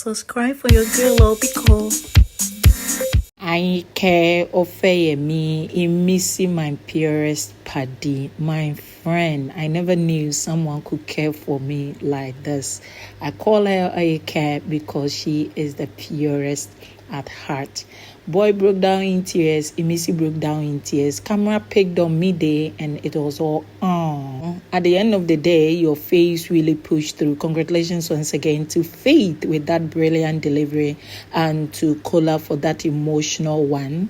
Subscribe for your girl Obiko. I care offer me Imisi, my purest paddy, my friend. I never knew someone could care for me like this. I call her I care because she is the purest at heart. Boy broke down in tears, Imisi broke down in tears. Camera picked on midday and it was all on. At the end of the day, your face really pushed through. Congratulations once again to Faith with that brilliant delivery and to Kola for that emotional one.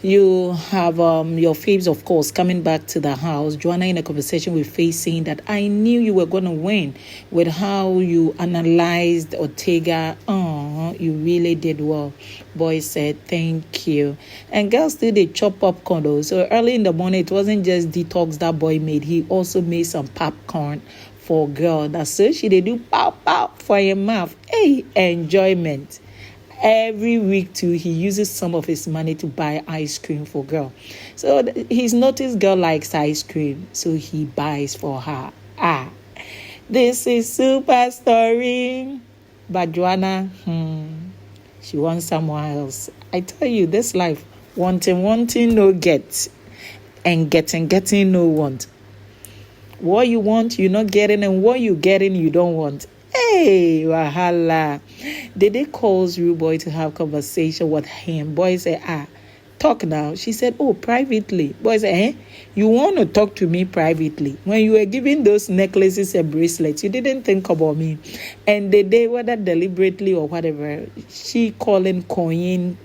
You have your faves, of course, coming back to the house. Joanna in a conversation with Faith saying that I knew you were going to win with how you analyzed Ortega. You really did well. Boy said thank you. And girls did a chop popcorn though. So early in the morning, it wasn't just detox that boy made. He also made some popcorn for girl. That's so she did do pow pow for your mouth. Hey, enjoyment. Every week too, he uses some of his money to buy ice cream for girl. So he's noticed girl likes ice cream, so he buys for her. This is super story. But Joanna, she wants someone else. I tell you, this life, wanting, no get. And getting, no want. What you want, you're not getting. And what you getting, you don't want. Hey, wahala. Dede calls Rude Boy to have conversation with him. Boy say, talk now. She said, privately. Boy say, you want to talk to me privately? When you were giving those necklaces and bracelets, you didn't think about me. And the day, whether deliberately or whatever, she calling Coin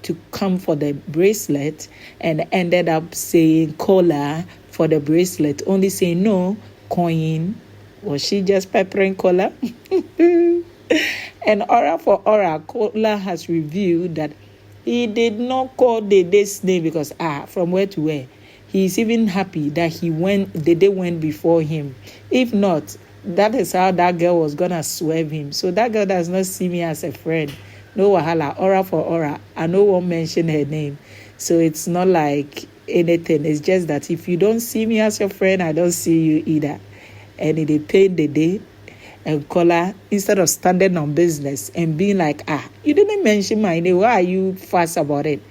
to come for the bracelet and ended up saying Kola for the bracelet, only saying no, Coin. Was she just peppering Kola? And aura for aura, Kola has revealed that he did not call Dede's name because, from where to where? He's even happy that Dede went before him. If not, that is how that girl was going to swerve him. So that girl does not see me as a friend. No wahala, aura for aura. I no one mention her name. So it's not like anything. It's just that if you don't see me as your friend, I don't see you either. And it paid Dede and Kola, instead of standing on business and being like, you didn't mention my name. Why are you fuss about it?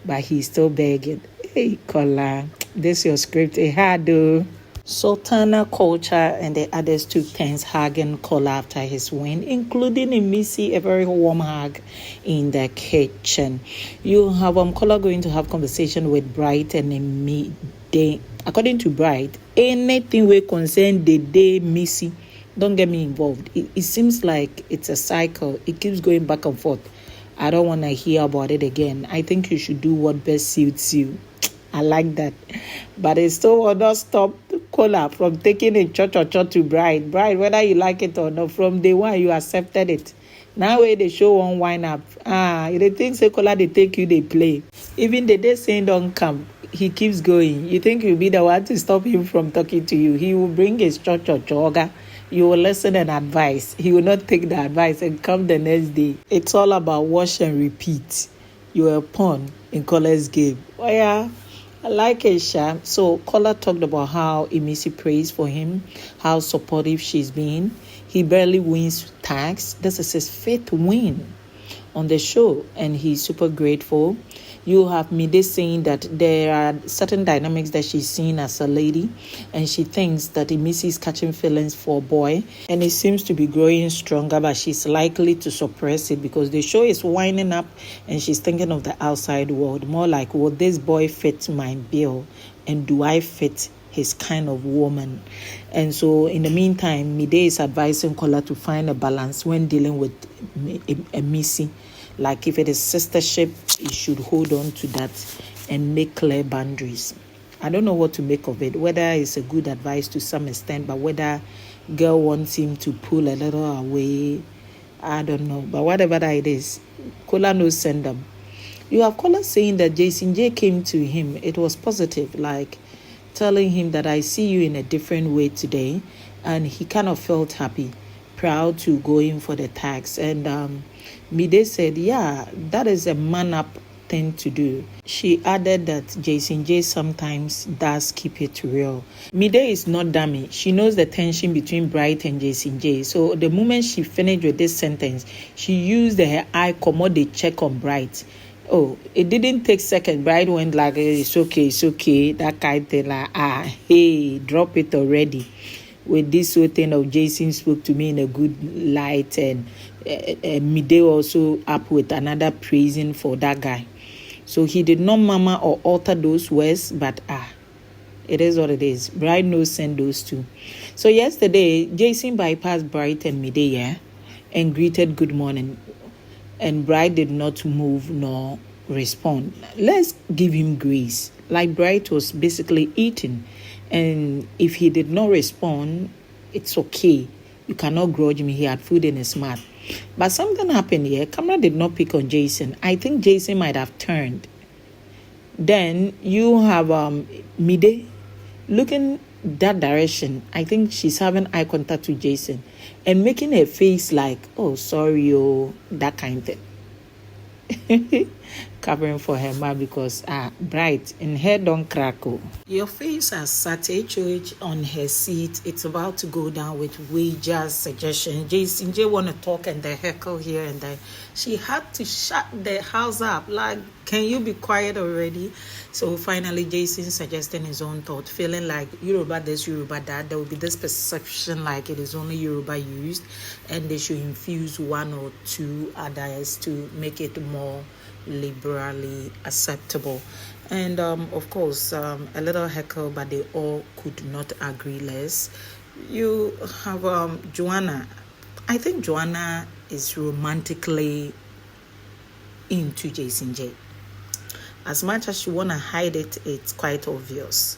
But he's still begging. Hey, Kola, this your script. Though. Sultana, Culture, and the others took turns hugging Kola after his win, including Imisi, a very warm hug in the kitchen. You have Kola going to have conversation with Bright and Imisi. According to Bright, anything we concern the day Missy, don't get me involved. It seems like it's a cycle. It keeps going back and forth. I don't want to hear about it again. I think you should do what best suits you. I like that. But it still will not stop Kola from taking a to Bright. Bright, whether you like it or not, from day one you accepted it. Now where they show one wind up. They think say Kola they take you, they play. Even the day saying don't come, he keeps going. You think you'll be the one to stop him from talking to you. He will bring his choga. You will listen and advise. He will not take the advice and come the next day. It's all about wash and repeat. You're a pawn in Kola's game. Oh yeah, I like it, Sha. So Kola talked about how Imisi prays for him, how supportive she's been. He barely wins tags. This is his 5th win on the show, and he's super grateful. You have Mide saying that there are certain dynamics that she's seen as a lady, and she thinks that Imisi is catching feelings for a boy, and it seems to be growing stronger, but she's likely to suppress it because the show is winding up, and she's thinking of the outside world, more like, will this boy fit my bill, and do I fit his kind of woman? And so in the meantime, Mide is advising Kola to find a balance when dealing with Imisi. Like if it is sistership, he should hold on to that and make clear boundaries. I don't know what to make of it, whether it's a good advice to some extent, but whether girl wants him to pull a little away, I don't know. But whatever that it is, Kola knows send them. You have Kola saying that Jason J came to him. It was positive, like telling him that I see you in a different way today. And he kind of felt happy, proud to go in for the tax. And Mide said, yeah, that is a man up thing to do. She added that Jason J sometimes does keep it real. Mide is not dummy. She knows the tension between Bright and Jason J. So the moment she finished with this sentence, she used her eye commode check on Bright. Oh, it didn't take second. Bright went like, it's okay. That kind of thing, like, hey, drop it already. With this whole thing of Jason spoke to me in a good light, and Mide also up with another praising for that guy. So he did not murmur or alter those words, but it is what it is. Bright knows send those two. So yesterday, Jason bypassed Bright and Mide, and greeted good morning. And Bright did not move nor respond. Let's give him grace. Like Bright was basically eating. And if he did not respond, it's okay. You cannot grudge me. He had food in his mouth. But something happened here. Camera did not pick on Jason. I think Jason might have turned. Then you have Mide looking that direction. I think she's having eye contact with Jason and making her face like, oh, sorry, that kind of thing. Covering for her mouth because Bright in her don't crackle. Your face has sat HOH on her seat. It's about to go down with Wager's suggestion. Jason J want to talk and they heckle here and there. She had to shut the house up. Like, can you be quiet already? So finally Jason suggesting his own thought, feeling like Yoruba this, Yoruba that. There will be this perception like it is only Yoruba used, and they should infuse one or two others to make it more liberally acceptable. And of course a little heckle, but they all could not agree less. You have Joanna. I think Joanna is romantically into Jason J. As much as she want to hide it, it's quite obvious.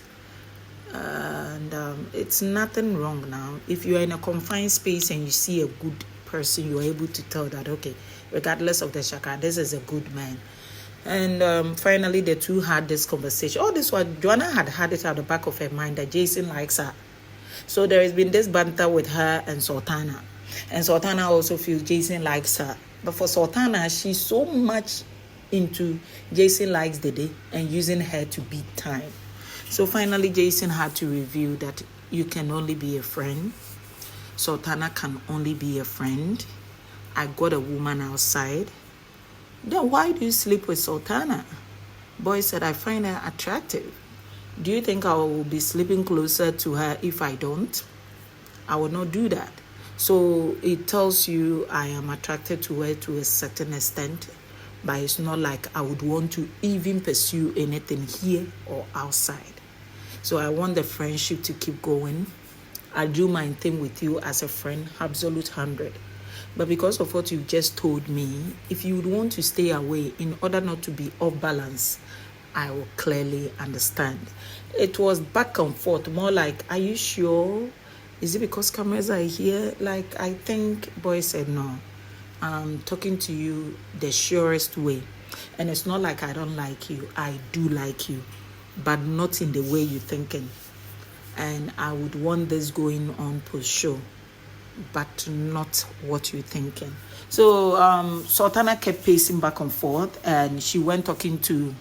And it's nothing wrong now. If you are in a confined space and you see a good person, you're able to tell that, okay, regardless of the shaka, this is a good man. And finally, the two had this conversation. All this while, Joanna had it at the back of her mind that Jason likes her. So there has been this banter with her and Sultana. And Sultana also feels Jason likes her. But for Sultana, she's so much into Jason likes the day and using her to beat time. So finally, Jason had to reveal that you can only be a friend. Sultana can only be a friend. I got a woman outside. Then why do you sleep with Sultana? Boy said, I find her attractive. Do you think I will be sleeping closer to her if I don't? I will not do that. So it tells you I am attracted to her to a certain extent, but it's not like I would want to even pursue anything here or outside. So I want the friendship to keep going. I do my thing with you as a friend, absolute 100. But because of what you just told me, if you would want to stay away in order not to be off balance, I will clearly understand. It was back and forth, more like, are you sure? Is it because cameras are here? Like, I think boy said, no, I'm talking to you the surest way. And it's not like I don't like you. I do like you, but not in the way you're thinking. And I would want this going on post show, but not what you're thinking. So Sultana kept pacing back and forth, and she went talking to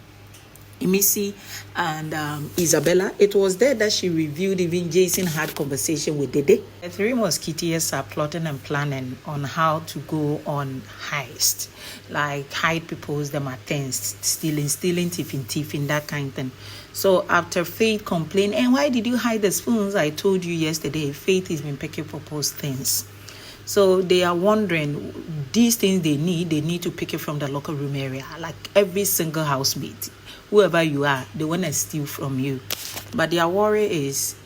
Imisi and Isabella. It was there that she reviewed even Jason had conversation with Dede. The three musketeers are plotting and planning on how to go on heist, like hide people's them at things, stealing, thieving, that kind of thing. So after Faith complained, and why did you hide the spoons? I told you yesterday, Faith has been picking for post things. So they are wondering, these things they need to pick it from the locker room area, like every single housemate. Whoever you are, they want to steal from you. But their worry is,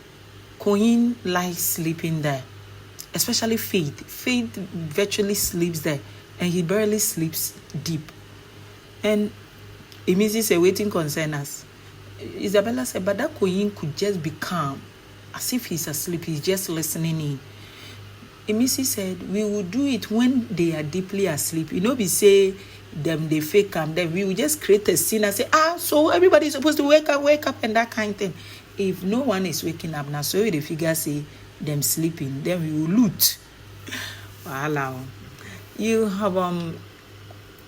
Queen likes sleeping there, especially Faith. Faith virtually sleeps there, and he barely sleeps deep. And Imisi said, waiting concern us. Isabella said, but that Queen could just be calm, as if he's asleep, he's just listening in. Imisi said, we will do it when they are deeply asleep. You know, we say, them they fake them, then we will just create a scene and say, so everybody is supposed to wake up and that kind of thing. If no one is waking up now, so the figure say them sleeping, then we will loot. Wow. You have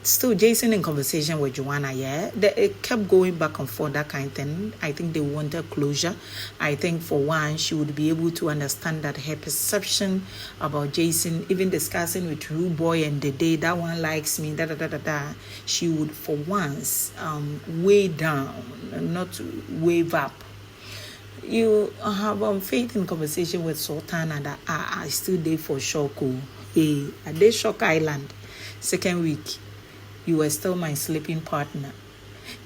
still Jason in conversation with Joanna, yeah. It kept going back and forth, that kind of thing. I think they wanted closure. I think for one, she would be able to understand that her perception about Jason, even discussing with Rude Boy and the day that one likes me, she would for once weigh down, not wave up. You have faith in conversation with Sultan and I still there for shock. Hey, at this shock island, second week. You were still my sleeping partner.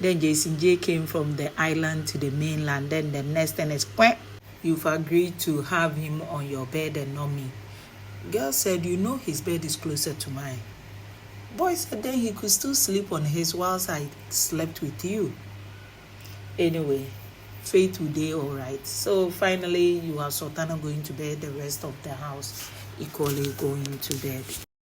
Then Jason J came from the island to the mainland. Then the next thing is, you've agreed to have him on your bed and not me. Girl said, you know his bed is closer to mine. Boy said then he could still sleep on his whilst I slept with you. Anyway, fate today, all right. So finally, you have Sultana going to bed, the rest of the house equally going to bed.